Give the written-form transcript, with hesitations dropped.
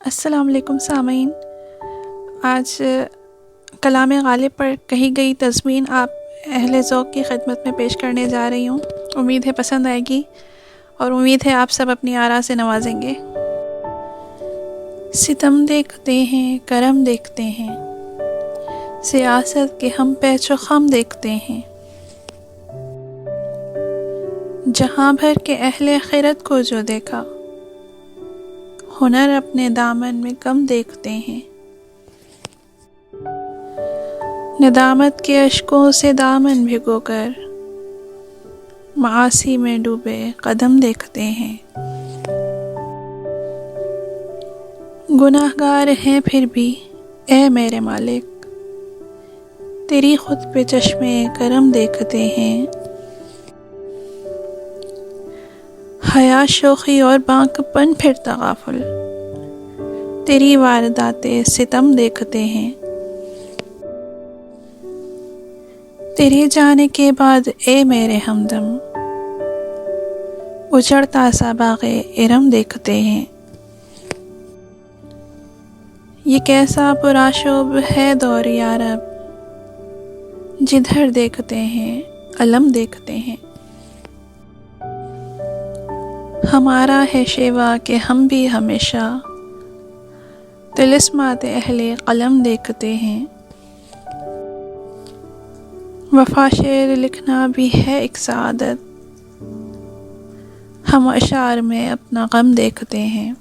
السلام علیکم سامعین، آج کلام غالب پر کہی گئی تضمین آپ اہل ذوق کی خدمت میں پیش کرنے جا رہی ہوں۔ امید ہے پسند آئے گی اور امید ہے آپ سب اپنی آرا سے نوازیں گے۔ ستم دیکھتے ہیں، کرم دیکھتے ہیں، سیاست کے ہم پیچ و خم دیکھتے ہیں، جہاں بھر کے اہل خرد کو جو دیکھا، ہنر اپنے دامن میں کم دیکھتے ہیں، ندامت کے اشکوں سے دامن بھگو کر معاصی میں ڈوبے قدم دیکھتے ہیں، گناہگار ہیں پھر بھی اے میرے مالک، تیری خود پہ چشمے کرم دیکھتے ہیں، حیا شوخی اور بانک پن پھر تغافل، تیری واردات ستم دیکھتے ہیں، تیرے جانے کے بعد اے میرے ہمدم، اجڑتا سا باغ ارم دیکھتے ہیں، یہ کیسا پرآشوب ہے دور یارب، جدھر دیکھتے ہیں علم دیکھتے ہیں، ہمارا ہے شیوا کہ ہم بھی ہمیشہ طلسمات اہل قلم دیکھتے ہیں، وفا شعر لکھنا بھی ہے ایک سعادت، ہم اشعار میں اپنا غم دیکھتے ہیں۔